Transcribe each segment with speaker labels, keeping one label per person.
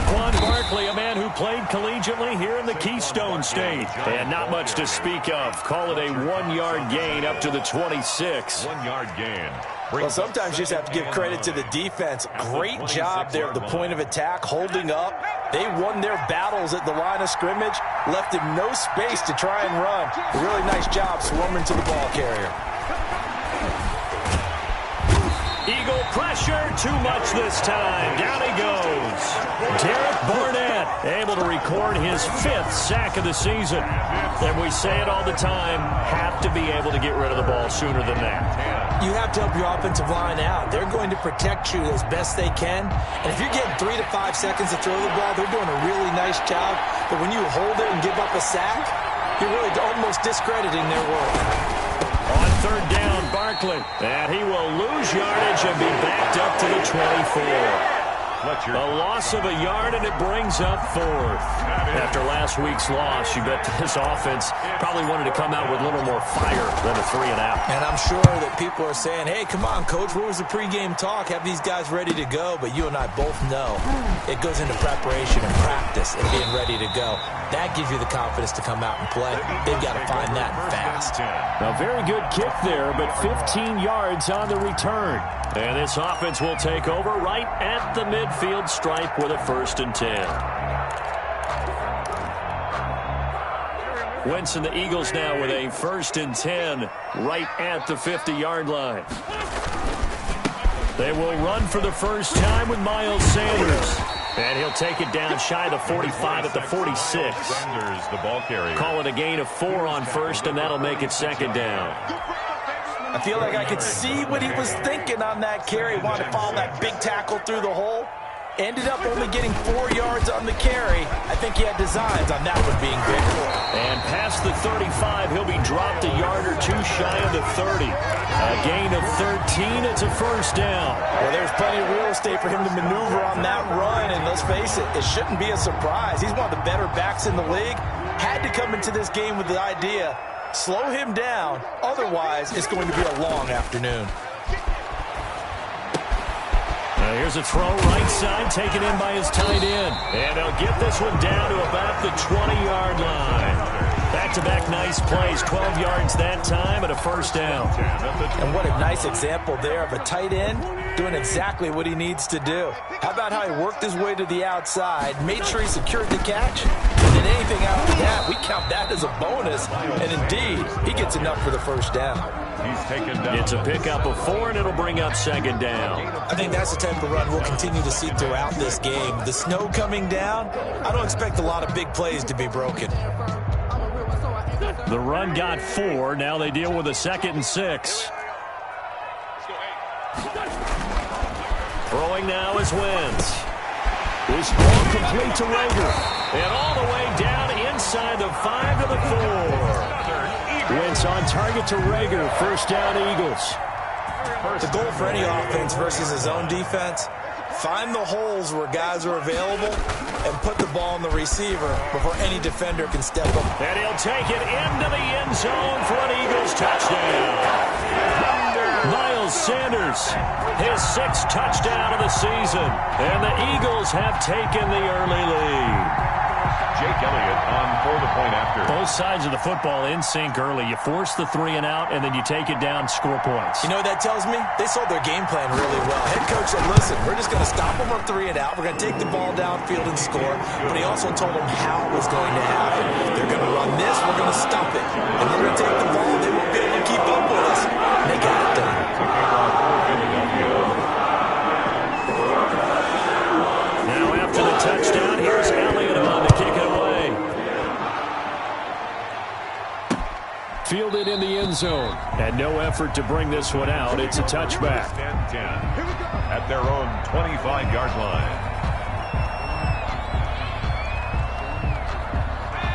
Speaker 1: Saquon Barkley, a man who played collegiately here in the Keystone State. And not much to speak of. Call it a 1-yard gain up to the 26.
Speaker 2: 1-yard gain.
Speaker 3: Well, sometimes you just have to give credit to the defense. Great job there at the point of attack, holding up. They won their battles at the line of scrimmage, left him no space to try and run. A really nice job swarming to the ball carrier.
Speaker 1: Eagle pressure, too much this time. Down he goes. Derek Barnett able to record his 5th sack of the season. And we say it all the time, have to be able to get rid of the ball sooner than that.
Speaker 3: You have to help your offensive line out. They're going to protect you as best they can. And if you're getting 3 to 5 seconds to throw the ball, they're doing a really nice job. But when you hold it and give up a sack, you're really almost discrediting their work.
Speaker 1: On 3rd down, Barkley. And he will lose yardage and be backed up to the 24. A loss of a yard, and it brings up 4th. After last week's loss, you bet this offense probably wanted to come out with a little more fire than a 3-and-out.
Speaker 3: And I'm sure that people are saying, hey, come on, Coach, what was the pregame talk? Have these guys ready to go? But you and I both know it goes into preparation and practice and being ready to go. That gives you the confidence to come out and play. They've got to find that fast.
Speaker 1: A very good kick there, but 15 yards on the return. And this offense will take over right at the midfield stripe with a 1st and 10. Wentz and the Eagles now with a 1st and 10 right at the 50-yard line. They will run for the first time with Miles Sanders. And he'll take it down shy of the 45 at the 46.
Speaker 2: Sanders, the ball carrier.
Speaker 1: Call it a gain of 4 on 1st, and that'll make it 2nd down.
Speaker 3: I feel like I could see what he was thinking on that carry. Wanted to follow that big tackle through the hole. Ended up only getting 4 yards on the carry. I think he had designs on that one being bigger.
Speaker 1: And past the 35, he'll be dropped a yard or 2 shy of the 30. A gain of 13, it's a 1st down.
Speaker 3: Well, there's plenty of real estate for him to maneuver on that run, and let's face it, it shouldn't be a surprise. He's one of the better backs in the league. Had to come into this game with the idea, slow him down, otherwise it's going to be a long afternoon.
Speaker 1: Here's a throw right side, taken in by his tight end. And they'll get this one down to about the 20-yard line. Back-to-back nice plays, 12 yards that time and a 1st down.
Speaker 3: And what a nice example there of a tight end doing exactly what he needs to do. How about how he worked his way to the outside, made sure he secured the catch, and then anything after that, we count that as a bonus. And indeed, he gets enough for the 1st down.
Speaker 2: He's taken down.
Speaker 1: It's a pickup of 4, and it'll bring up 2nd down.
Speaker 3: I think that's the type of run we'll continue to see throughout this game. The snow coming down, I don't expect a lot of big plays to be broken.
Speaker 1: The run got 4. Now they deal with a 2nd and 6. Throwing now is Wentz. This ball complete to Rager. And all the way down inside the 5 to the 4. Wentz on target to Rager. 1st down, Eagles.
Speaker 3: The goal for any offense versus his own defense, find the holes where guys are available and put the ball in the receiver before any defender can step up.
Speaker 1: And he'll take it into the end zone for an Eagles touchdown. Miles Sanders, his 6th touchdown of the season. And the Eagles have taken the early lead.
Speaker 2: Jake Elliott on for the point after.
Speaker 1: Both sides of the football in sync early. You force the 3-and-out, and then you take it down, score points.
Speaker 3: You know what that tells me? They sold their game plan really well. Head coach said, listen, we're just going to stop them on 3-and-out. We're going to take the ball downfield and score. But he also told them how it was going to happen. They're going to run this. We're going to stop it. And we're going to take the ball. They won't be able to keep up with us. And they got it done.
Speaker 1: Now after the touchdown, here's Elliott on to kick it away. Fielded in the end zone. And no effort to bring this one out. It's a touchback.
Speaker 2: At their own 25-yard line.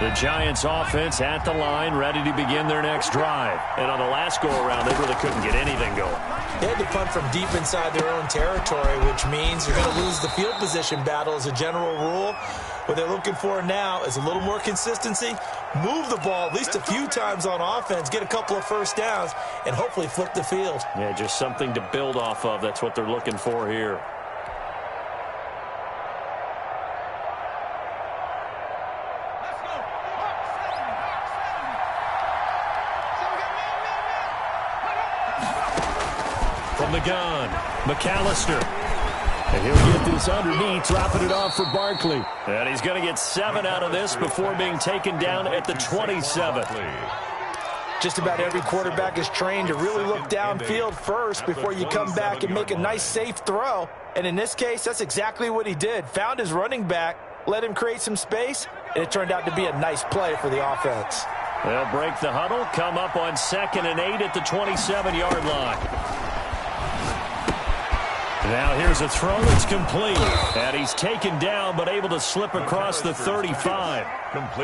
Speaker 1: The Giants offense at the line, ready to begin their next drive. And on the last go-around, they really couldn't get anything going.
Speaker 3: They had to punt from deep inside their own territory, which means you're going to lose the field position battle as a general rule. What they're looking for now is a little more consistency, move the ball at least a few times on offense, get a couple of 1st downs, and hopefully flip the field.
Speaker 1: Yeah, just something to build off of. That's what they're looking for here. gun. McAllister. And he'll get this underneath, dropping it off for Barkley. And he's going to get 7 out of this before being taken down at the 27.
Speaker 3: Just about every quarterback is trained to really look downfield first before you come back and make a nice, safe throw. And in this case, that's exactly what he did. Found his running back, let him create some space, and it turned out to be a nice play for the offense.
Speaker 1: They'll break the huddle, come up on 2nd and 8 at the 27-yard line. Now here's a throw that's complete. And he's taken down but able to slip across the 35.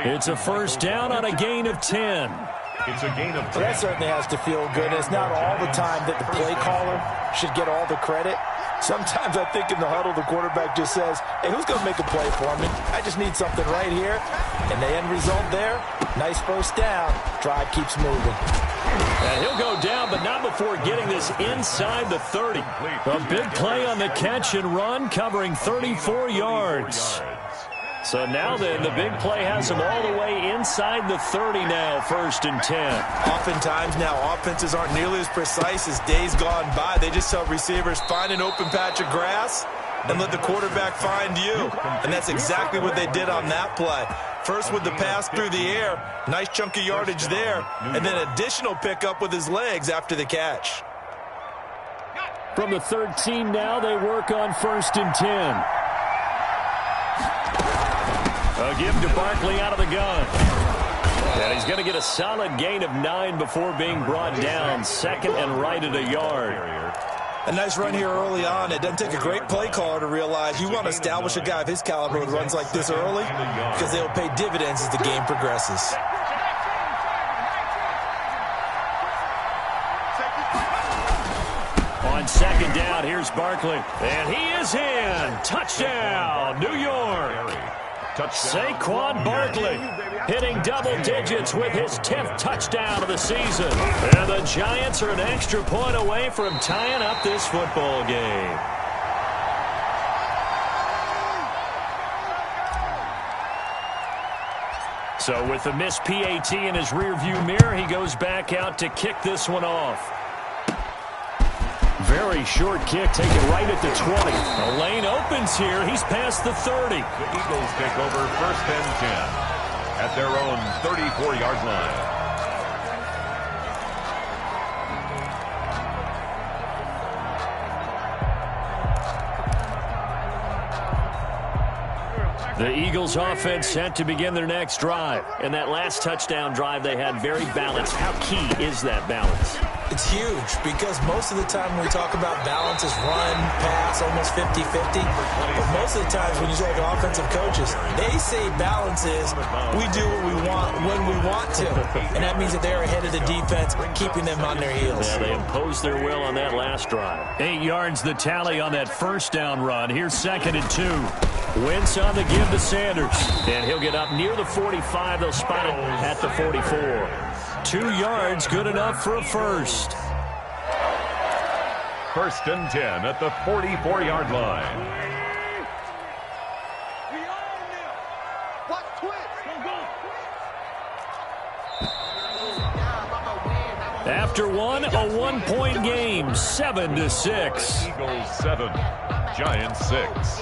Speaker 1: It's a first down on a gain of 10.
Speaker 2: It's a gain of 10.
Speaker 3: That certainly has to feel good. It's not all the time that the play caller should get all the credit. Sometimes I think in the huddle the quarterback just says, hey, who's going to make a play for me? I just need something right here. And the end result there, nice first down. Drive keeps moving.
Speaker 1: And he'll go down, but not before getting this inside the 30. A big play on the catch and run, covering 34 yards. So now then, the big play has him all the way inside the 30 now, 1st and 10.
Speaker 3: Oftentimes now, offenses aren't nearly as precise as days gone by. They just tell receivers, find an open patch of grass and let the quarterback find you. And that's exactly what they did on that play. First with the pass through the air, nice chunk of yardage there, and then additional pickup with his legs after the catch.
Speaker 1: From the 13 now, they work on 1st and 10. A give to Barkley out of the gun. And he's going to get a solid gain of 9 before being brought down. 2nd and right at a yard.
Speaker 3: A nice run here early on. It doesn't take a great play caller to realize you want to establish a guy of his caliber who runs like this early because they'll pay dividends as the game progresses.
Speaker 1: On 2nd down, here's Barkley. And he is in. Touchdown, New York. Saquon Barkley hitting double digits with his 10th touchdown of the season. And the Giants are an extra point away from tying up this football game. So with the missed PAT in his rearview mirror, he goes back out to kick this one off. Very short kick taken right at the 20. The lane opens here. He's past the 30.
Speaker 2: The Eagles take over 1st and 10 at their own 34-yard line.
Speaker 1: The Eagles offense set to begin their next drive. And that last touchdown drive they had very balanced. How key is that balance?
Speaker 3: It's huge because most of the time when we talk about balance is run, pass, almost 50-50. But most of the times when you talk to offensive coaches, they say balance is we do what we want when we want to. And that means that they're ahead of the defense, keeping them on their heels.
Speaker 1: Yeah, they imposed their will on that last drive. 8 yards the tally on that first down run. Here's 2nd and 2. Wentz on the give to Sanders. And he'll get up near the 45. They'll spot it at the 44. 2 yards, good enough for a first.
Speaker 2: 1st and 10 at the 44-yard line.
Speaker 1: After one, a 1-point game, 7-6.
Speaker 2: Eagles 7, Giants 6.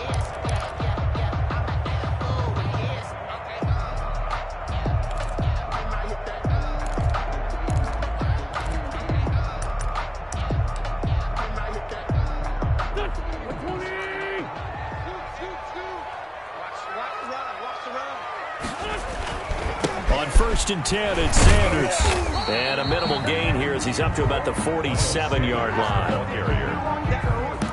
Speaker 1: On 1st and 10, it's Sanders. And a minimal gain here as he's up to about the 47-yard line.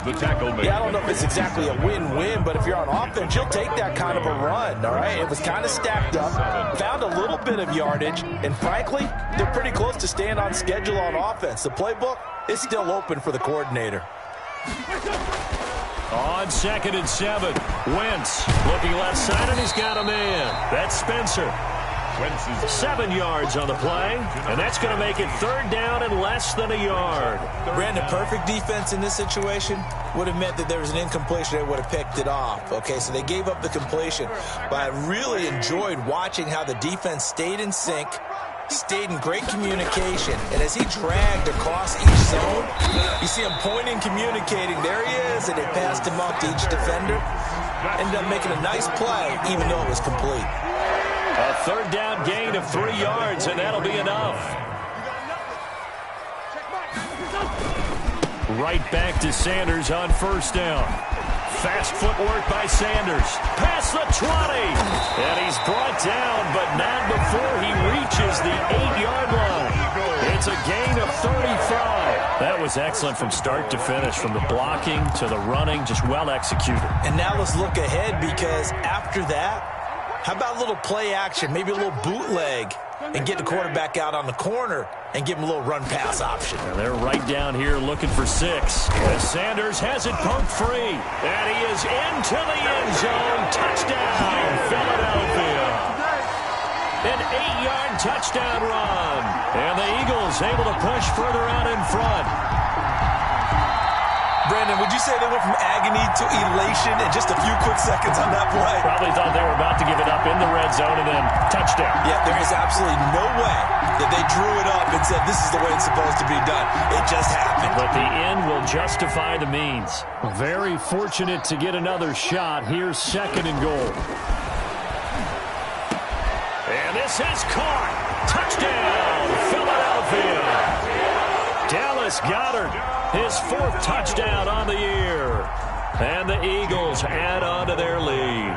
Speaker 2: The tackle made.
Speaker 3: Yeah, I don't know if it's exactly a win-win, but if you're on offense, you'll take that kind of a run, all right? It was kind of stacked up, found a little bit of yardage, and frankly, they're pretty close to staying on schedule on offense. The playbook is still open for the coordinator.
Speaker 1: On 2nd and 7, Wentz looking left side, and he's got a man. That's Spencer. 7 yards on the play, and that's going to make it 3rd down and less than a yard.
Speaker 3: Brandon, perfect defense in this situation would have meant that there was an incompletion. They would have picked it off. Okay, so they gave up the completion, but I really enjoyed watching how the defense stayed in sync, stayed in great communication, and as he dragged across each zone, you see him pointing, communicating. There he is, and they passed him off to each defender. Ended up making a nice play, even though it was complete.
Speaker 1: A third down gain of 3 yards, and that'll be enough. Right back to Sanders on first down. Fast footwork by Sanders. Past the 20. And he's brought down, but not before he reaches the 8-yard line. It's a gain of 35. That was excellent from start to finish, from the blocking to the running, just well executed.
Speaker 3: And now let's look ahead, because after that, how about a little play action, maybe a little bootleg, and get the quarterback out on the corner and give him a little run-pass option.
Speaker 1: And they're right down here looking for 6. As Sanders has it poked free. And he is into the end zone. Touchdown, Philadelphia. An 8-yard touchdown run. And the Eagles able to push further out in front.
Speaker 3: Brandon, would you say they went from agony to elation in just a few quick seconds on that play?
Speaker 1: Probably thought they were about to give it up in the red zone and then touchdown.
Speaker 3: Yeah, there is absolutely no way that they drew it up and said this is the way it's supposed to be done. It just happened.
Speaker 1: But the end will justify the means. Very fortunate to get another shot. Here's 2nd and goal. And this is caught. Touchdown, Philadelphia. Dallas Goedert, his 4th touchdown on the year. And the Eagles add on to their lead.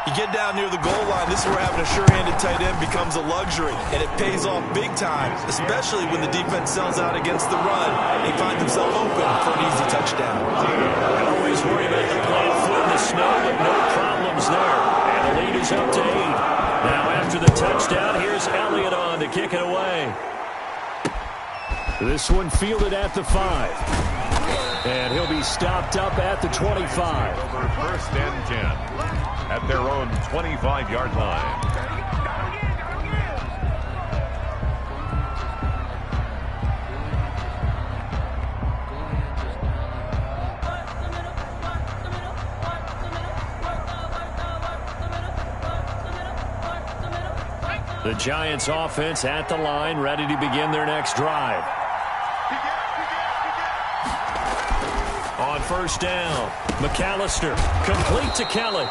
Speaker 3: You get down near the goal line, this is where having a sure-handed tight end becomes a luxury, and it pays off big time, especially when the defense sells out against the run. They find themselves open for an easy touchdown.
Speaker 1: Always worry about the playing foot in the snow, but no problems there. And the lead is up to 8. Now after the touchdown, here's Elliott on to kick it away. This one fielded at the 5. And he'll be stopped up at the 25.
Speaker 2: Over 1st and 10 at their own 25-yard line.
Speaker 1: The Giants offense at the line, ready to begin their next drive. On first down, McAllister, complete to Kelly.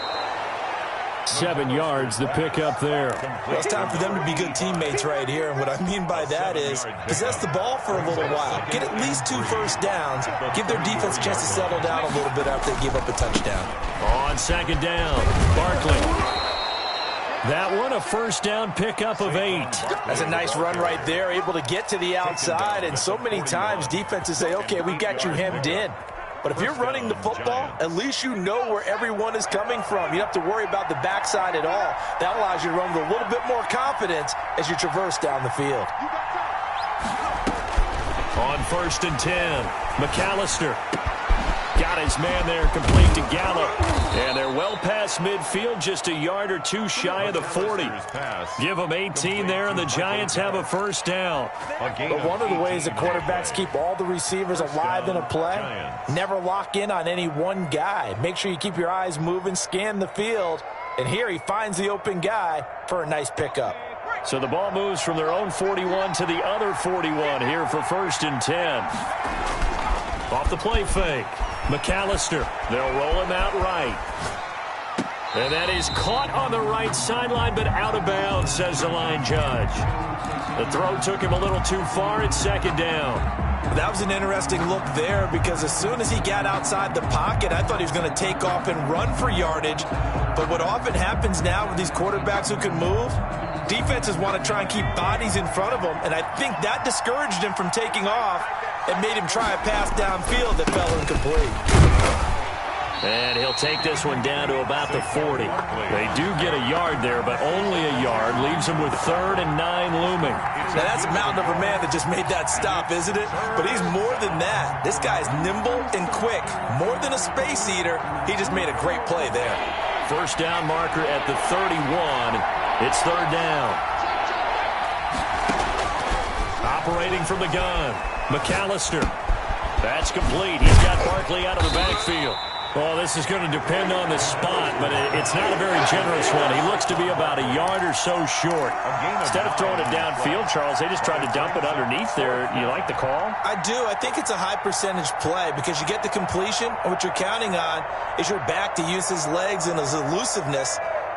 Speaker 1: 7 yards, the pickup there.
Speaker 3: Well, it's time for them to be good teammates right here, and what I mean by that is possess the ball for a little while. Get at least 2 first downs. Give their defense a chance to settle down a little bit after they give up a touchdown.
Speaker 1: On 2nd down, Barkley. That one, a first down pickup of 8.
Speaker 3: That's a nice run right there, able to get to the outside, and so many times defenses say, okay, we got you hemmed in. But if you're running the football, at least you know where everyone is coming from. You don't have to worry about the backside at all. That allows you to run with a little bit more confidence as you traverse down the field.
Speaker 1: On 1st and 10, McAllister. Got his man there, complete to Gallup. And they're well past midfield, just a yard or 2 shy of the 40. Give them 18 there, and the Giants have a first down.
Speaker 3: But one of the ways the quarterbacks keep all the receivers alive in a play, never lock in on any one guy. Make sure you keep your eyes moving, scan the field. And here he finds the open guy for a nice pickup.
Speaker 1: So the ball moves from their own 41 to the other 41 here for 1st and 10. Off the play fake. McAllister, they'll roll him out right. And that is caught on the right sideline, but out of bounds, says the line judge. The throw took him a little too far. It's 2nd down.
Speaker 3: That was an interesting look there, because as soon as he got outside the pocket, I thought he was going to take off and run for yardage. But what often happens now with these quarterbacks who can move, defenses want to try and keep bodies in front of them, and I think that discouraged him from taking off and made him try a pass downfield that fell incomplete.
Speaker 1: And he'll take this one down to about the 40. They do get a yard there, but only a yard. Leaves him with 3rd and 9 looming.
Speaker 3: Now, that's a mountain of a man that just made that stop, isn't it? But he's more than that. This guy's nimble and quick. More than a space eater, he just made a great play there.
Speaker 1: First down marker at the 31. It's 3rd down. Operating from the gun, McAllister. That's complete. He's got Barkley out of the backfield. Well, this is going to depend on the spot, but it's not a very generous one. He looks to be about a yard or so short. Instead of throwing it downfield, Charles, they just tried to dump it underneath there. You like the call?
Speaker 3: I do. I think it's a high percentage play because you get the completion, and what you're counting on is your back to use his legs and his elusiveness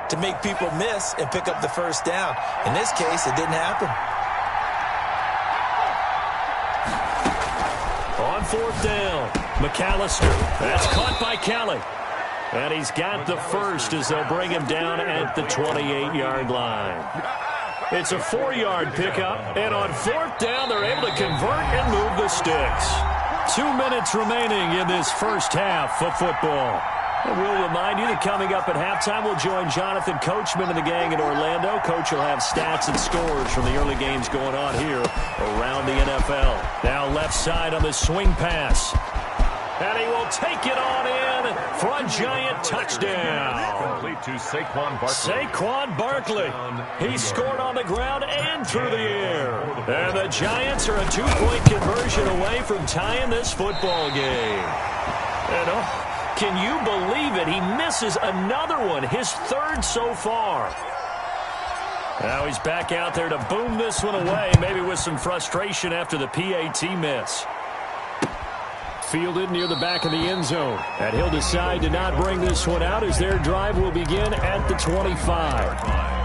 Speaker 3: to make people miss and pick up the first down. In this case, it didn't happen.
Speaker 1: On fourth down, McAllister. That's caught by Kelly. And he's got the first as they'll bring him down at the 28-yard line. It's a 4-yard pickup, and on fourth down, they're able to convert and move the sticks. 2 minutes remaining in this first half of football. And we'll remind you that coming up at halftime, we'll join Jonathan Coachman and the gang in Orlando. Coach will have stats and scores from the early games going on here around the NFL. Now left side on the swing pass. And he will take it on in for a giant touchdown.
Speaker 2: Complete to Saquon Barkley.
Speaker 1: Saquon Barkley. He scored on the ground and through the air. And the Giants are a 2-point conversion away from tying this football game. And can you believe it? He misses another one, his third so far. Now he's back out there to boom this one away, maybe with some frustration after the PAT miss. Fielded near the back of the end zone. And he'll decide to not bring this one out as their drive will begin at the 25.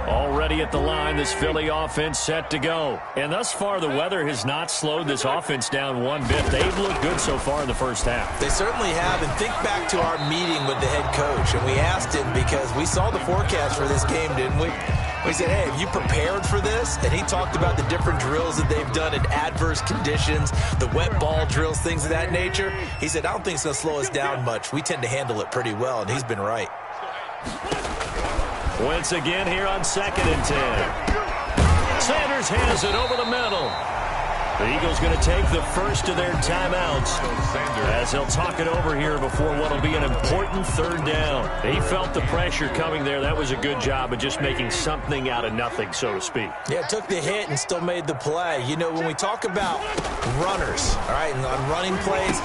Speaker 1: Already at the line, this Philly offense set to go. And thus far, the weather has not slowed this offense down one bit. They've looked good so far in the first half.
Speaker 3: They certainly have. And think back to our meeting with the head coach. And we asked him because we saw the forecast for this game, didn't we? We said, hey, have you prepared for this? And he talked about the different drills that they've done in adverse conditions, the wet ball drills, things of that nature. He said, I don't think it's going to slow us down much. We tend to handle it pretty well, and he's been right.
Speaker 1: Once again here on 2nd and 10. Sanders has it over the middle. The Eagles going to take the first of their timeouts as they'll talk it over here before what will be an important third down. He felt the pressure coming there. That was a good job of just making something out of nothing, so to speak.
Speaker 3: Yeah, took the hit and still made the play. You know, when we talk about runners, all right, and on running plays.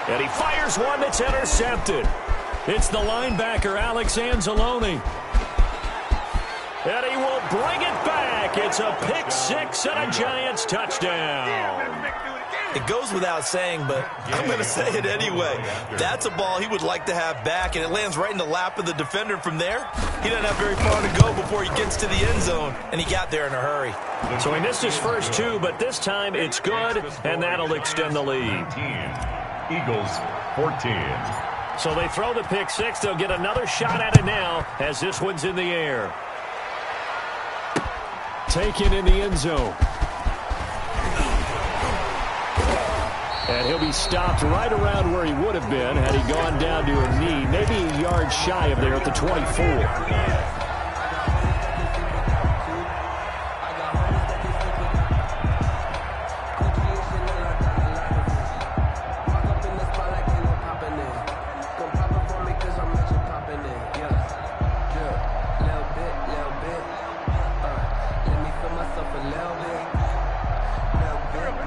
Speaker 1: And he fires one that's intercepted. It's the linebacker, Alex Anzalone. And he will bring it back. It's a pick six and a Giants touchdown.
Speaker 3: It goes without saying, but I'm going to say it anyway. That's a ball he would like to have back, and it lands right in the lap of the defender from there. He doesn't have very far to go before he gets to the end zone, and he got there in a hurry.
Speaker 1: So he missed his first two, but this time it's good, and that'll extend the lead.
Speaker 2: Eagles 14.
Speaker 1: So they throw the pick six. They'll get another shot at it now as this one's in the air. Taken in the end zone. And he'll be stopped right around where he would have been had he gone down to a knee, maybe a yard shy of there at the 24.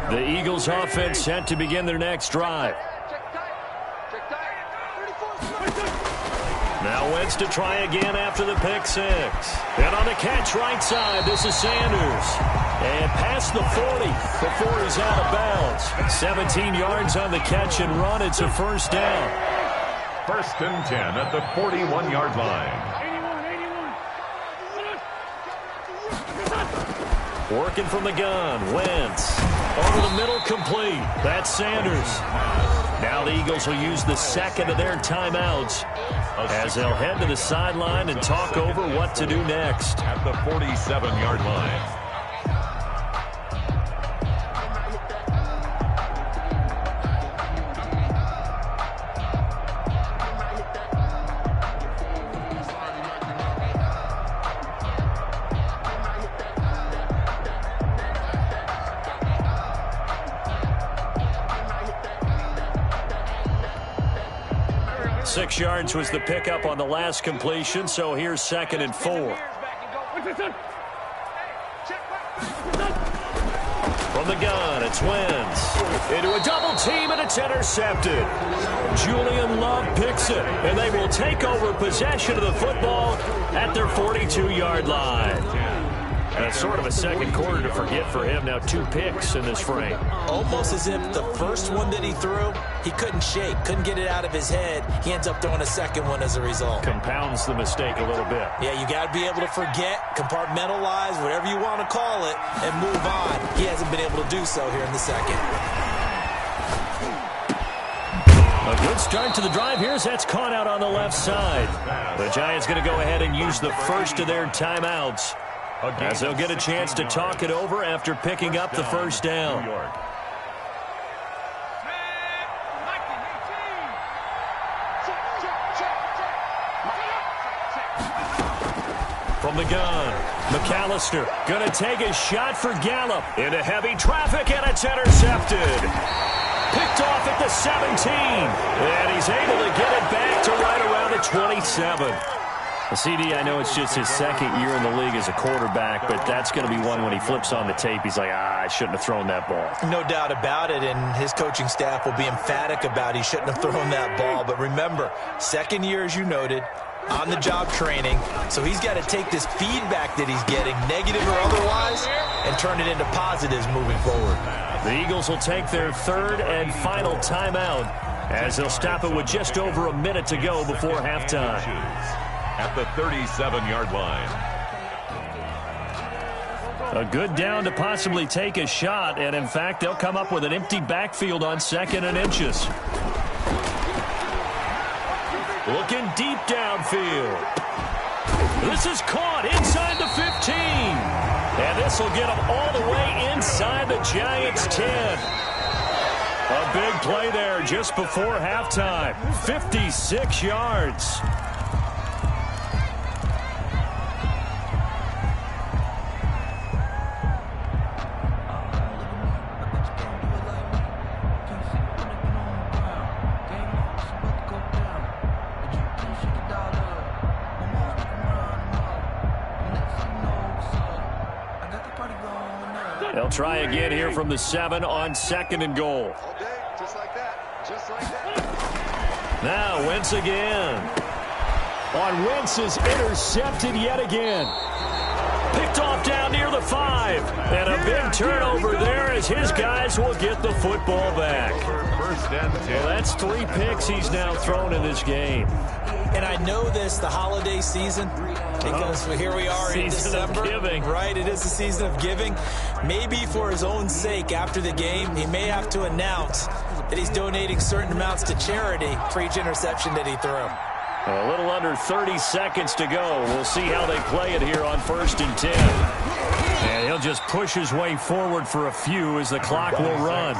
Speaker 1: The Eagles offense set to begin their next drive. Now Wentz to try again after the pick six. And on the catch right side, this is Sanders. And past the 40 before he's out of bounds. 17 yards on the catch and run. It's a first down.
Speaker 2: 1st and 10 at the 41-yard line.
Speaker 1: Working from the gun, Wentz. Over the middle, complete. That's Sanders. Now the Eagles will use the second of their timeouts as they'll head to the sideline and talk over what to do next.
Speaker 2: At the 47-yard line.
Speaker 1: Six yards was the pickup on the last completion, so here's 2nd and 4. From the gun, it's Wentz. Into a double team, and it's intercepted. Julian Love picks it, and they will take over possession of the football at their 42-yard line. And it's sort of a second quarter to forget for him. Now 2 picks in this frame.
Speaker 3: Almost as if the first one that he threw, he couldn't shake, couldn't get it out of his head. He ends up throwing a second one as a result.
Speaker 1: Compounds the mistake a little bit.
Speaker 3: Yeah, you got to be able to forget, compartmentalize, whatever you want to call it, and move on. He hasn't been able to do so here in the second.
Speaker 1: A good start to the drive here as that's caught out on the left side. The Giants going to go ahead and use the first of their timeouts, as they'll get a chance to talk it over after picking up the first down. From the gun, McAllister going to take a shot for Gallup into heavy traffic, and it's intercepted. Picked off at the 17, and he's able to get it back to right around the 27. CD, I know it's just his second year in the league as a quarterback, but that's going to be one when he flips on the tape. He's like, I shouldn't have thrown that ball.
Speaker 3: No doubt about it, and his coaching staff will be emphatic about he shouldn't have thrown that ball. But remember, second year, as you noted, on-the-job training, so he's got to take this feedback that he's getting, negative or otherwise, and turn it into positives moving forward.
Speaker 1: The Eagles will take their third and final timeout, as they'll stop it with just over a minute to go before halftime.
Speaker 2: At the 37-yard line.
Speaker 1: A good down to possibly take a shot, and in fact, they'll come up with an empty backfield on 2nd and inches. Looking deep downfield. This is caught inside the 15. And this will get them all the way inside the Giants' 10. A big play there just before halftime. 56 yards. They'll try again here from the 7 on 2nd and goal.
Speaker 4: Just like that. Just like that.
Speaker 1: Now Wentz again. On Wentz is intercepted yet again. Picked off down near the 5. And a big turnover there as his guys will get the football back. Well, that's 3 picks he's now thrown in this game.
Speaker 3: And I know this, the holiday season, because here we are in December.
Speaker 1: Giving.
Speaker 3: Right, it is the season of giving. Maybe for his own sake after the game, he may have to announce that he's donating certain amounts to charity for each interception that he threw.
Speaker 1: A little under 30 seconds to go. We'll see how they play it here on 1st and 10. And he'll just push his way forward for a few as the clock will run.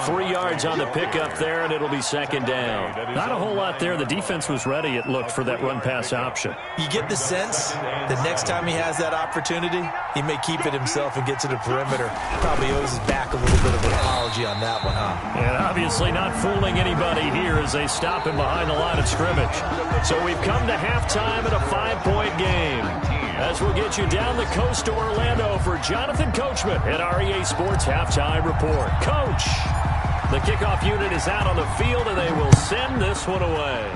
Speaker 1: 3 yards on the pickup there, and it'll be 2nd down. Not a whole lot there. The defense was ready, it looked, for that run-pass option.
Speaker 3: You get the sense that next time he has that opportunity, he may keep it himself and get to the perimeter. Probably owes his back a little bit of an apology on that one, huh?
Speaker 1: And obviously not fooling anybody here as they stop him behind the line of scrimmage. So we've come to halftime at a 5-point game. As we'll get you down the coast to Orlando for Jonathan Coachman at our EA Sports Halftime Report. Coach, the kickoff unit is out on the field, and they will send this one away.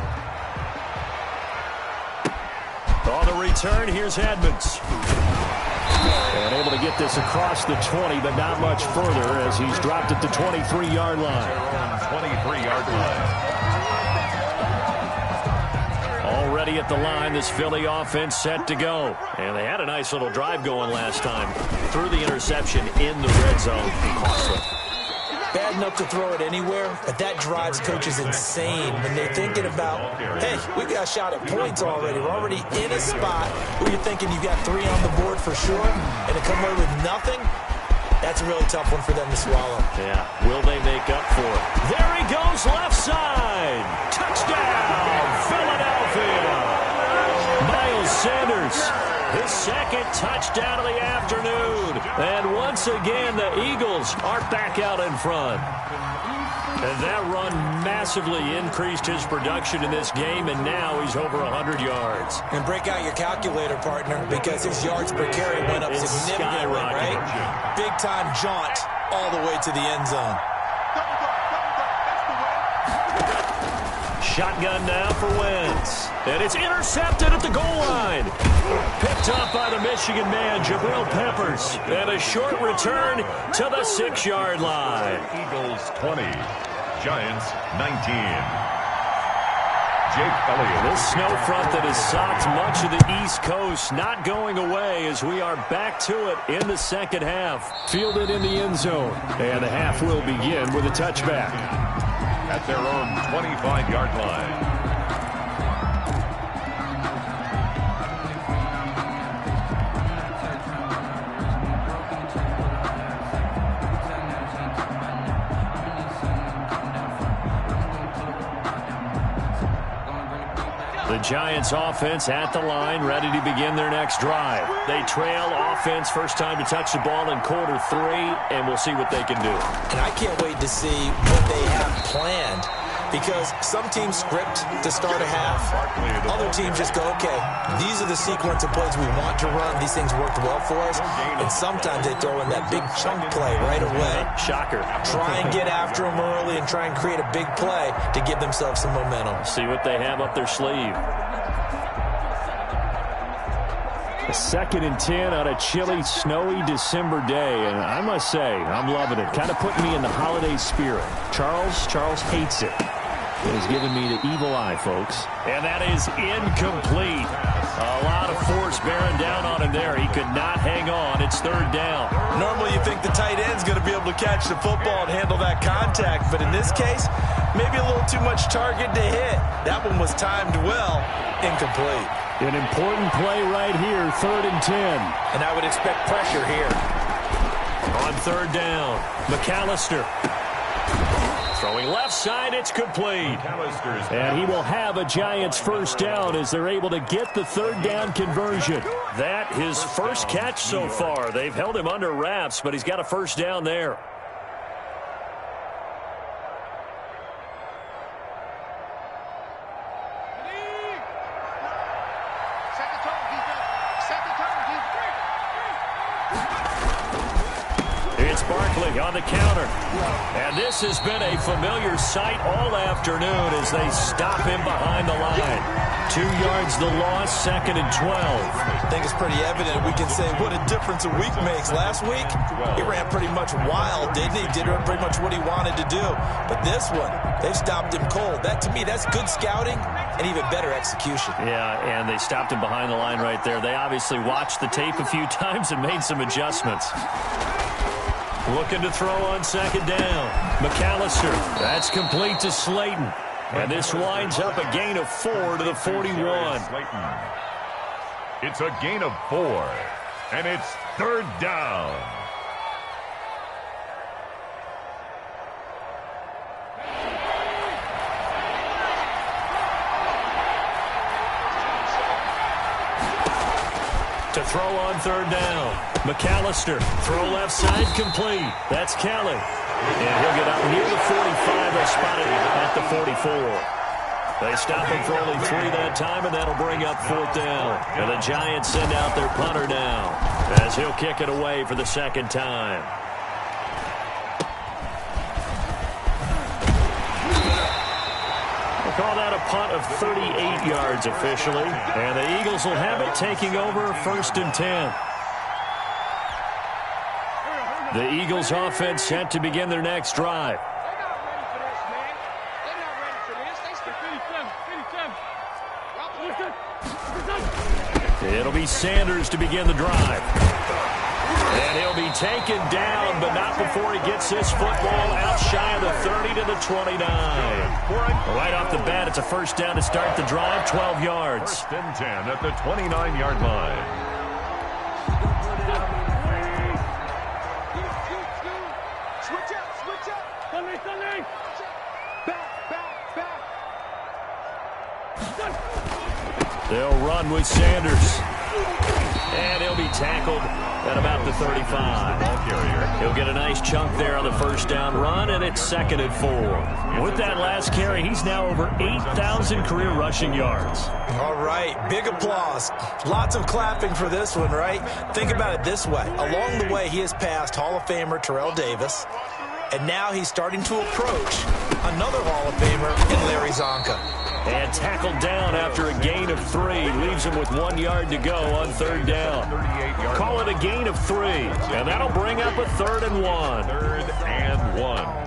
Speaker 1: On the return, here's Edmonds. And able to get this across the 20, but not much further as he's dropped at the 23-yard line.
Speaker 2: 23-yard line.
Speaker 1: Already at the line, this Philly offense set to go. And they had a nice little drive going last time. Threw the interception in the red zone. Costly.
Speaker 3: Bad enough to throw it anywhere, but that drives coaches insane when they're thinking about, hey, we got a shot at points already. We're already in a spot where you're thinking you've got 3 on the board for sure, and to come away with nothing, that's a really tough one for them to swallow.
Speaker 1: Yeah, will they make up for it? There he goes, left side. Touchdown, Philadelphia. Miles Sanders, his 2nd touchdown of the afternoon. And once again, the Eagles are back out in front. And that run massively increased his production in this game, and now he's over 100 yards.
Speaker 3: And break out your calculator, partner, because his yards per carry went up significantly, right? Big-time jaunt all the way to the end zone.
Speaker 1: Shotgun now for Wentz. And it's intercepted at the goal line. Picked up by the Michigan man, Jabril Peppers. And a short return to the 6-yard line.
Speaker 2: Eagles 20, Giants 19. Jake Elliott.
Speaker 1: This snow front that has socked much of the East Coast not going away as we are back to it in the second half. Fielded in the end zone. And the half will begin with a touchback.
Speaker 2: At their own 25-yard line.
Speaker 1: The Giants offense at the line, ready to begin their next drive. They trail offense, first time to touch the ball in quarter 3, and we'll see what they can do.
Speaker 3: And I can't wait to see what they have planned, because some teams script to start a half. Other teams just go, okay, these are the sequence of plays we want to run. These things worked well for us. And sometimes they throw in that big chunk play right away.
Speaker 1: Shocker.
Speaker 3: Try and get after them early and try and create a big play to give themselves some momentum.
Speaker 1: See what they have up their sleeve. A 2nd and 10 on a chilly, snowy December day. And I must say, I'm loving it. Kind of putting me in the holiday spirit. Charles hates it. It has given me the evil eye, folks. And that is incomplete. A lot of force bearing down on him there. He could not hang on. It's 3rd down.
Speaker 3: Normally you think the tight end's going to be able to catch the football and handle that contact. But in this case, maybe a little too much target to hit. That one was timed well. Incomplete.
Speaker 1: An important play right here, 3rd and 10.
Speaker 3: And I would expect pressure here.
Speaker 1: On 3rd down, McAllister. Throwing left side, it's complete. And he will have a Giants first down as they're able to get the 3rd down conversion. That his first catch so far. They've held him under wraps, but he's got a first down there. On the counter. And this has been a familiar sight all afternoon as they stop him behind the line. 2 yards the loss, 2nd and 12.
Speaker 3: I think it's pretty evident. We can say what a difference a week makes. Last week, he ran pretty much wild, didn't he? Did pretty much what he wanted to do. But this one, they've stopped him cold. That, to me, that's good scouting and even better execution.
Speaker 1: Yeah, and they stopped him behind the line right there. They obviously watched the tape a few times and made some adjustments. Looking to throw on 2nd down. McAllister. That's complete to Slayton. And this winds up a gain of 4 to the 41.
Speaker 2: It's a gain of 4. And it's 3rd down.
Speaker 1: To throw on 3rd down. McAllister, throw left side, complete. That's Kelly. And he'll get up near the 45. They'll spot it at the 44. They stop him for only 3 that time, and that'll bring up 4th down. And the Giants send out their punter now as he'll kick it away for the 2nd time. We'll call that a punt of 38 yards officially. And the Eagles will have it, taking over 1st and 10. The Eagles offense set to begin their next drive. It'll be Sanders to begin the drive. And he'll be taken down, but not before he gets this football out shy of the 30 to the 29. Right off the bat, it's a first down to start the drive, 12 yards.
Speaker 2: 1st and 10 at the 29-yard line.
Speaker 1: They'll run with Sanders. And he'll be tackled at about the 35. He'll get a nice chunk there on the first down run, and it's 2nd and 4. With that last carry, he's now over 8,000 career rushing yards.
Speaker 3: All right, big applause. Lots of clapping for this one, right? Think about it this way. Along the way, he has passed Hall of Famer Terrell Davis, and now he's starting to approach another Hall of Famer in Larry Zonka.
Speaker 1: And tackled down after a gain of 3. Leaves him with 1 yard to go on 3rd down. Call it a gain of 3. And that'll bring up a 3rd and 1.
Speaker 2: 3rd and 1.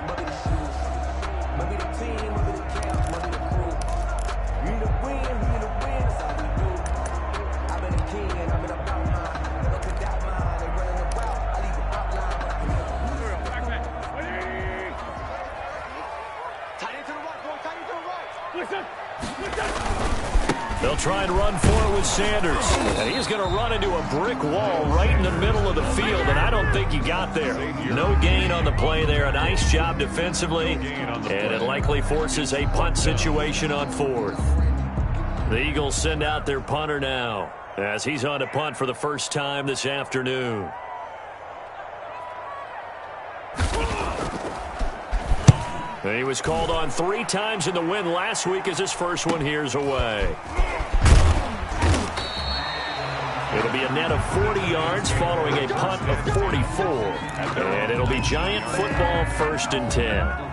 Speaker 1: They'll try and run for it with Sanders. And he's going to run into a brick wall right in the middle of the field, and I don't think he got there. No gain on the play there. A nice job defensively, and it likely forces a punt situation on 4th. The Eagles send out their punter now as he's on to punt for the first time this afternoon. He was called on 3 times in the win last week as his first one here's away. It'll be a net of 40 yards following a punt of 44. And it'll be Giant football 1st and 10.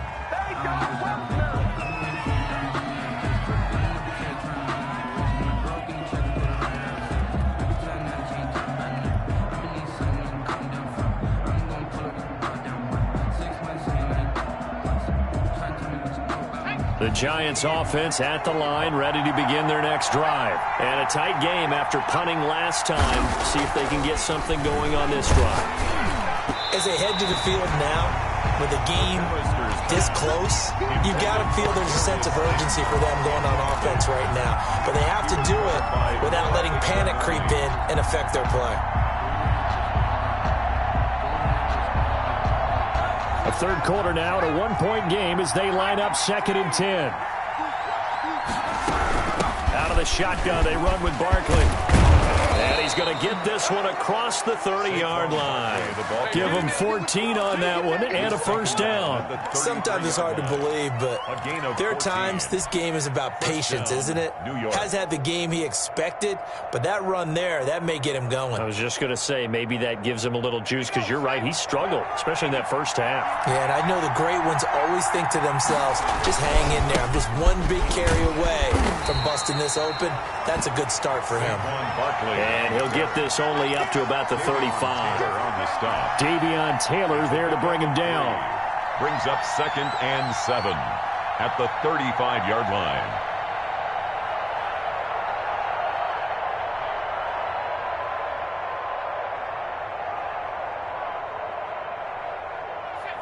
Speaker 1: The Giants offense at the line, ready to begin their next drive. And a tight game after punting last time. See if they can get something going on this drive.
Speaker 3: As they head to the field now, with the game this close, you've got to feel there's a sense of urgency for them going on offense right now. But they have to do it without letting panic creep in and affect their play.
Speaker 1: A 3rd quarter now at a 1-point game as they line up 2nd and 10. Out of the shotgun, they run with Barkley. And he's going to get this one across the 30-yard line. Give him 14 on that one and a first down.
Speaker 3: Sometimes it's hard to believe, but there are times this game is about patience, isn't it? Has had the game he expected, but that run there, that may get him going.
Speaker 1: I was just going to say, maybe that gives him a little juice, because you're right, he struggled, especially in that first half.
Speaker 3: Yeah, and I know the great ones always think to themselves, just hang in there. I'm just one big carry away from busting this open. That's a good start for him.
Speaker 1: And he'll get this only up to about the 35. Davion Taylor there to bring him down.
Speaker 2: Brings up 2nd and 7 at the 35-yard line.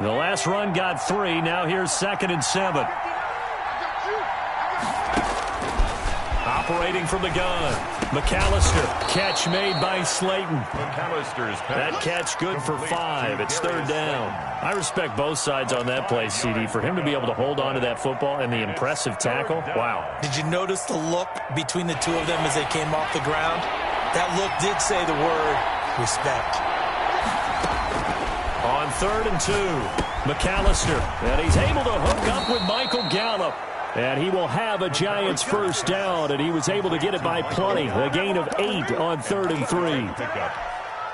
Speaker 1: The last run got 3. Now here's 2nd and 7. Operating from the gun. McAllister. Catch made by Slayton.
Speaker 2: McAllister's
Speaker 1: that catch good for 5. It's 3rd down. I respect both sides on that play, CD. For him to be able to hold on to that football and the impressive tackle, wow.
Speaker 3: Did you notice the look between the two of them as they came off the ground? That look did say the word respect.
Speaker 1: On 3rd and 2, McAllister. And he's able to hook up with Michael Gallup. And he will have a Giants first down, and he was able to get it by plenty. A gain of 8 on 3rd and 3.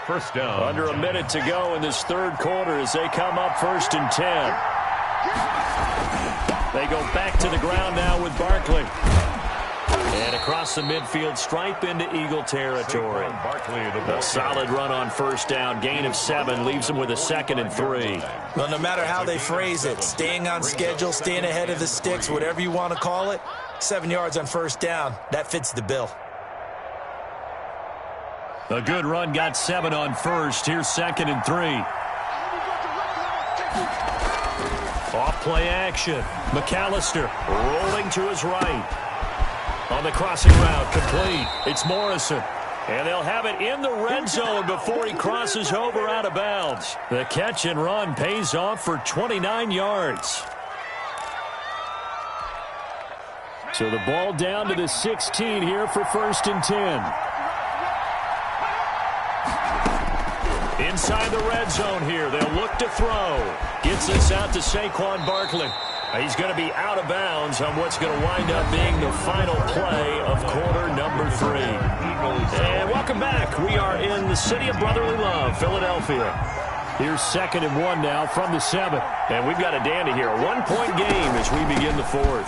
Speaker 2: First down.
Speaker 1: Under a minute to go in this 3rd quarter as they come up 1st and 10. They go back to the ground now with Barkley. And across the midfield stripe into Eagle territory. A solid run on first down. Gain of 7 leaves them with a 2nd and 3.
Speaker 3: Well, no matter how they phrase it, staying on schedule, staying ahead of the sticks, whatever you want to call it, 7 yards on first down, that fits the bill.
Speaker 1: A good run got 7 on first. Here's 2nd and 3. Off play action. McAllister rolling to his right. On the crossing route, complete. It's Morrison. And they'll have it in the red zone before he crosses over out of bounds. The catch and run pays off for 29 yards. So the ball down to the 16 here for 1st and 10. Inside the red zone here. They'll look to throw. Gets this out to Saquon Barkley. He's going to be out of bounds on what's going to wind up being the final play of quarter number 3. And welcome back. We are in the city of brotherly love, Philadelphia. Here's 2nd and 1 now from the 7. And we've got a dandy here. A 1-point game as we begin the 4th.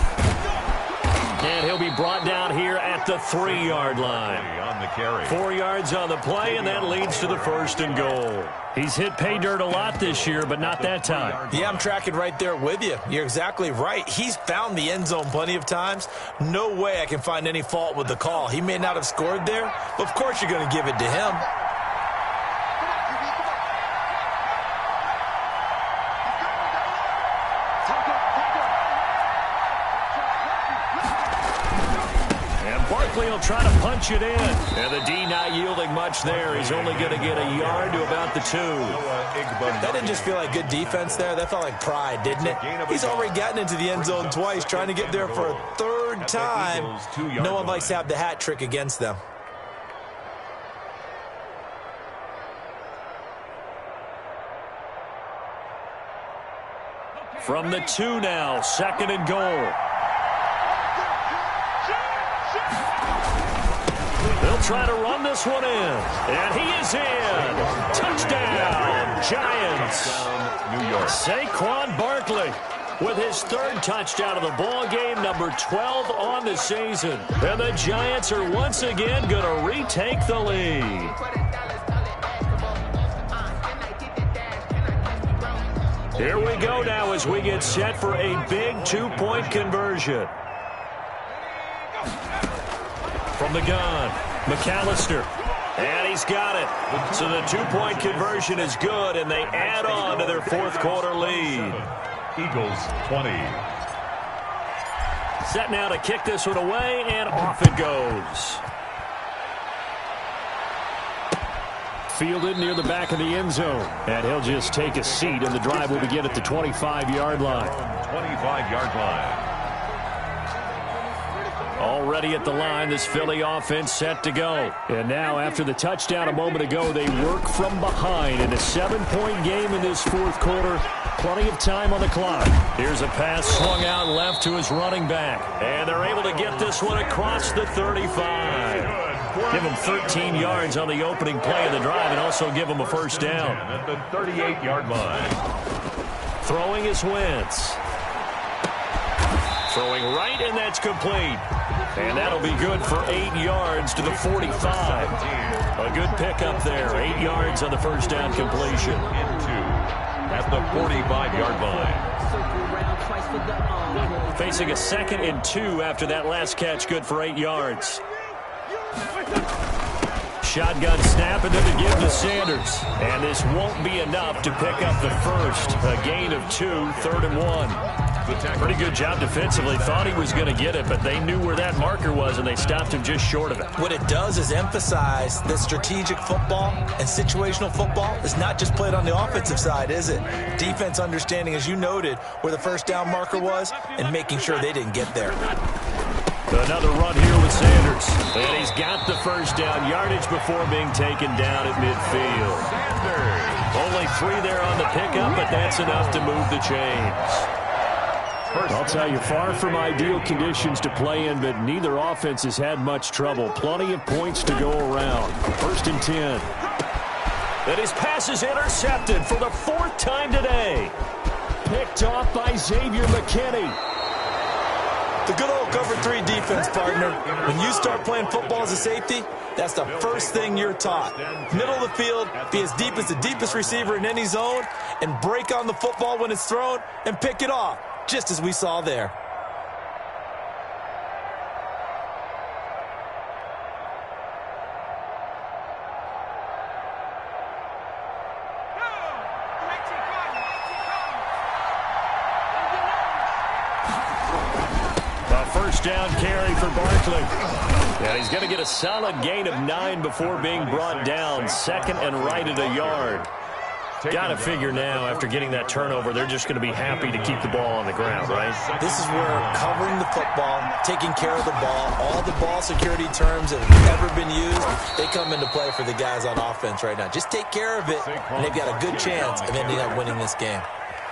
Speaker 1: And he'll be brought down here at the 3-yard line.
Speaker 2: On the carry.
Speaker 1: 4 yards on the play, and that leads to the 1st and goal. He's hit pay dirt a lot this year, but not that time.
Speaker 3: Yeah, I'm tracking right there with you. You're exactly right. He's found the end zone plenty of times. No way I can find any fault with the call. He may not have scored there, but of course you're going to give it to him.
Speaker 1: He'll try to punch it in. And the D not yielding much there. He's only going to get a yard to about the 2.
Speaker 3: That didn't just feel like good defense there. That felt like pride, didn't it? He's already gotten into the end zone twice, trying to get there for a 3rd time. No one likes to have the hat trick against them.
Speaker 1: From the 2 now, 2nd and goal. They'll try to run this one in. And he is in. Touchdown, Giants.
Speaker 2: New York.
Speaker 1: Saquon Barkley with his 3rd touchdown of the ball game, number 12 on the season. And the Giants are once again going to retake the lead. Here we go now as we get set for a big 2-point conversion. From the gun, McAllister. And he's got it. So the 2-point conversion is good, and they add on to their 4th quarter lead.
Speaker 2: Eagles 20.
Speaker 1: Set now to kick this one away, and off it goes. Fielded near the back of the end zone. And he'll just take a seat, and the drive will begin at the 25-yard line.
Speaker 2: 25-yard line.
Speaker 1: Already at the line, this Philly offense set to go. And now, after the touchdown a moment ago, they work from behind in a 7-point game in this 4th quarter. Plenty of time on the clock. Here's a pass swung out left to his running back. And they're able to get this one across the 35. Give him 13 yards on the opening play of the drive and also give him a 1st down.
Speaker 2: At the 38-yard line.
Speaker 1: Throwing is Wentz. Throwing right, and that's complete. And that'll be good for 8 yards to the 45. A good pickup there. 8 yards on the 1st down completion.
Speaker 2: At the 45-yard line.
Speaker 1: Facing a 2nd and 2 after that last catch, good for 8 yards. Shotgun snap, and then to give to Sanders. And this won't be enough to pick up the 1st. A gain of 2, 3rd and 1. Pretty good job defensively. Thought he was going to get it, but they knew where that marker was, and they stopped him just short of it.
Speaker 3: What it does is emphasize that strategic football and situational football is not just played on the offensive side, is it? Defense understanding, as you noted, where the 1st down marker was and making sure they didn't get there.
Speaker 1: Another run here with Sanders. And he's got the 1st down yardage before being taken down at midfield. Only 3 there on the pickup, but that's enough to move the chains. I'll tell you, far from ideal conditions to play in, but neither offense has had much trouble. Plenty of points to go around. 1st and 10. And his pass is intercepted for the 4th time today. Picked off by Xavier McKinney.
Speaker 3: The good old cover 3 defense, partner. When you start playing football as a safety, that's the first thing you're taught. Middle of the field, be as deep as the deepest receiver in any zone, and break on the football when it's thrown and pick it off, just as we saw there.
Speaker 1: Down carry for Barkley. Yeah, he's going to get a solid gain of 9 before being brought down. 2nd and right at a yard. Got to figure now, after getting that turnover, they're just going to be happy to keep the ball on the ground, right?
Speaker 3: This is where covering the football, taking care of the ball, all the ball security terms that have ever been used, they come into play for the guys on offense right now. Just take care of it, and they've got a good chance of ending up winning this game.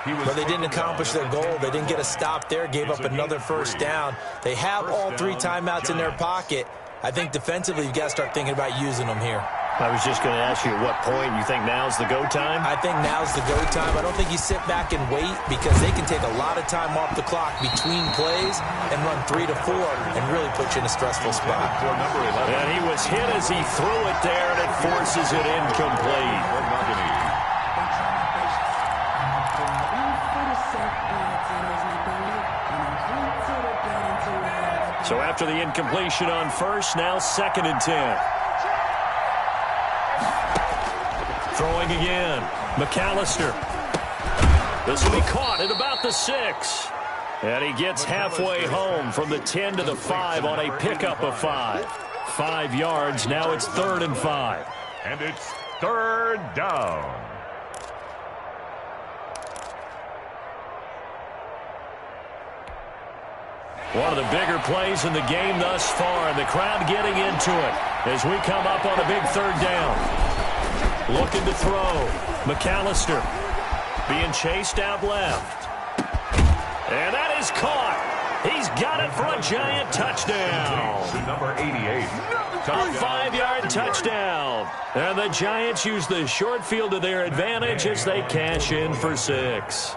Speaker 3: But they didn't accomplish their goal. They didn't get a stop there, gave up another first down. They have all 3 timeouts in their pocket. I think defensively, you've got to start thinking about using them here.
Speaker 1: I was just going to ask you at what point you think now's the go time?
Speaker 3: I think now's the go time. I don't think you sit back and wait, because they can take a lot of time off the clock between plays and run 3 to 4 and really put you in a stressful spot.
Speaker 1: And he was hit as he threw it there, and it forces it incomplete. So after the incompletion on first, now 2nd and 10. Throwing again. McAllister. This will be caught at about the 6. And he gets halfway home from the 10 to the 5 on a pickup of 5. 5 yards. Now it's 3rd and 5.
Speaker 2: And it's 3rd down.
Speaker 1: One of the bigger plays in the game thus far, and the crowd getting into it as we come up on a big 3rd down. Looking to throw. McAllister being chased out left. And that is caught. He's got it for a giant touchdown.
Speaker 2: Number 88.
Speaker 1: A 5-yard touchdown. And the Giants use the short field to their advantage as they cash in for 6.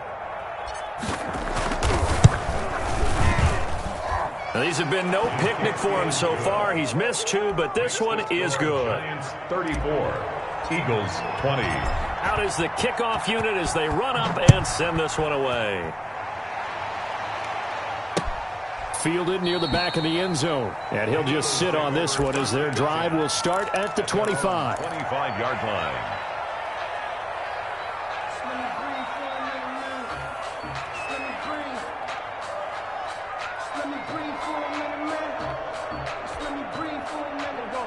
Speaker 1: Now, these have been no picnic for him so far. He's missed 2, but this one is good.
Speaker 2: 34. Eagles 20.
Speaker 1: Out is the kickoff unit as they run up and send this one away. Fielded near the back of the end zone. And he'll just sit on this one as their drive will start at the 25.
Speaker 2: 25-yard line.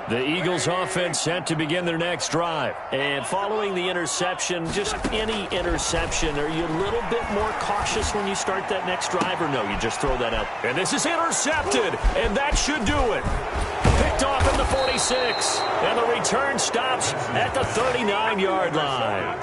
Speaker 2: The Eagles offense set to begin their next drive.
Speaker 1: And following the interception, just any interception, are you a little bit more cautious when you start that next drive, or no, you just throw that out? And this is intercepted, and that should do it. Picked off at the 46, and the return stops at the 39-yard line.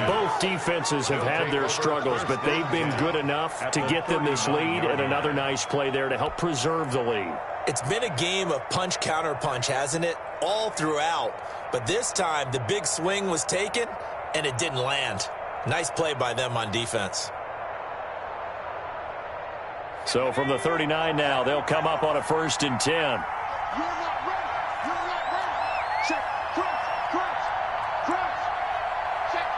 Speaker 1: Both defenses have had their struggles, but they've been good enough to get them this lead, and another nice play there to help preserve the lead.
Speaker 3: It's been a game of punch-counter-punch, hasn't it? All throughout. But this time, the big swing was taken, and it didn't land. Nice play by them on defense.
Speaker 1: So from the 39 now, they'll come up on a 1st and 10.
Speaker 4: You're not ready. You're not ready. Check. Crunch. Check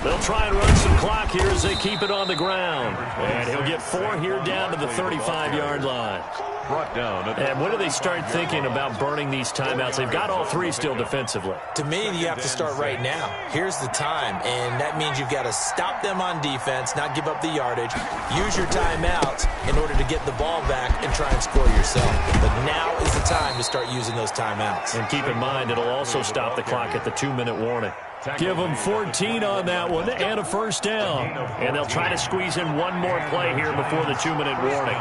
Speaker 4: 13.
Speaker 1: They'll try and run some clock here as they keep it on the ground. And he'll get 4 here down to the 35-yard line.
Speaker 2: Brought down.
Speaker 1: And when do they start thinking about burning these timeouts? They've got all 3 still defensively.
Speaker 3: To me, you have to start right now. Here's the time, and that means you've got to stop them on defense, not give up the yardage, use your timeouts in order to get the ball back and try and score yourself. But now is the time to start using those timeouts.
Speaker 1: And keep in mind, it'll also stop the clock at the 2-minute warning. Give them 14 on that one and a 1st down. And they'll try to squeeze in one more play here before the 2-minute warning.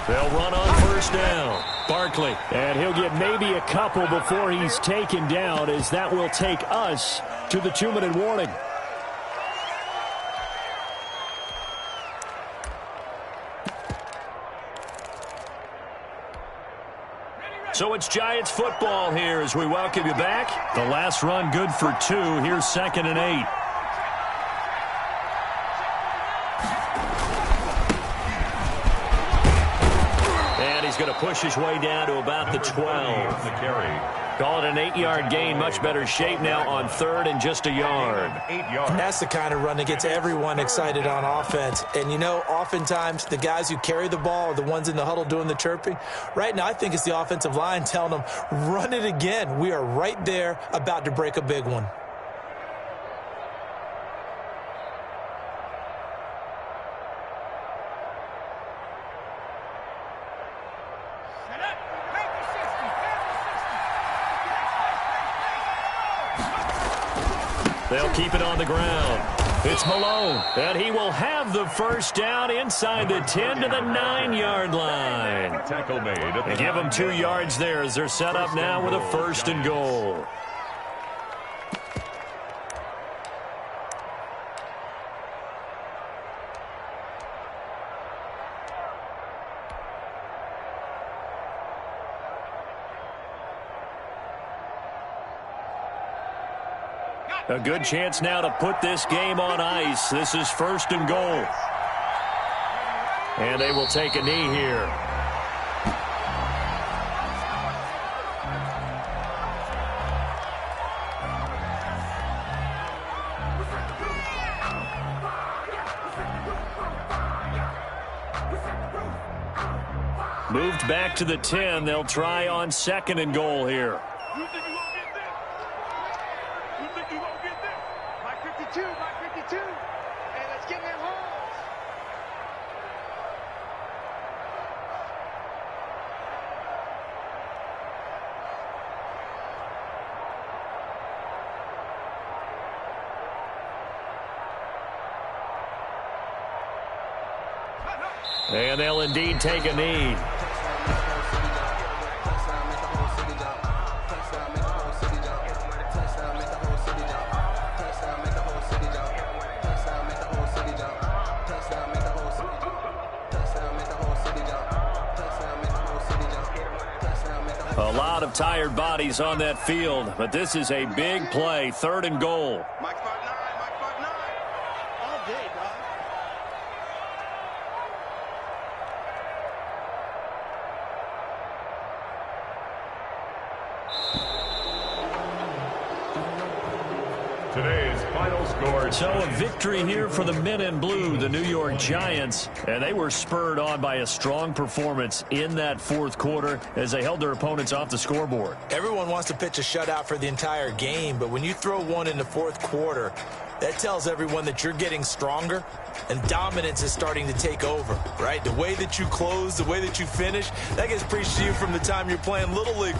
Speaker 1: They'll run on 1st down. Barkley, and he'll get maybe a couple before he's taken down, as that will take us to the 2-minute warning. So it's Giants football here as we welcome you back. The last run good for 2. Here's 2nd and 8. And he's going to push his way down to about the 12.
Speaker 2: The carry.
Speaker 1: Call it an 8-yard gain. Much better shape now on 3rd and just a yard.
Speaker 2: 8 yards.
Speaker 3: That's the kind of run that gets everyone excited on offense. And, you know, oftentimes the guys who carry the ball are the ones in the huddle doing the chirping. Right now, I think it's the offensive line telling them, run it again. We are right there about to break a big one.
Speaker 1: They'll keep it on the ground. It's Malone, and he will have the first down inside the 10 to the 9-yard line.
Speaker 2: Tackle made.
Speaker 1: They give them 2 yards there as they're set up now with a 1st and goal. A good chance now to put this game on ice. This is 1st and goal. And they will take a knee here. Moved back to the 10. They'll try on 2nd and goal here.
Speaker 4: You think you won't get this? You think you won't get this? My 52, my 52. Hey, let's get that home.
Speaker 1: And they'll indeed take a knee. A lot of tired bodies on that field, but this is a big play, 3rd and goal.
Speaker 4: Mike 5'9", Mike 5'9". All day, dog.
Speaker 2: Today's final score.
Speaker 1: So a victory here for the men in blue, the New York Giants. And they were spurred on by a strong performance in that 4th quarter as they held their opponents off the scoreboard.
Speaker 3: Everyone wants to pitch a shutout for the entire game, but when you throw one in the 4th quarter, that tells everyone that you're getting stronger and dominance is starting to take over, right? The way that you close, the way that you finish, that gets preached to you from the time you're playing Little League.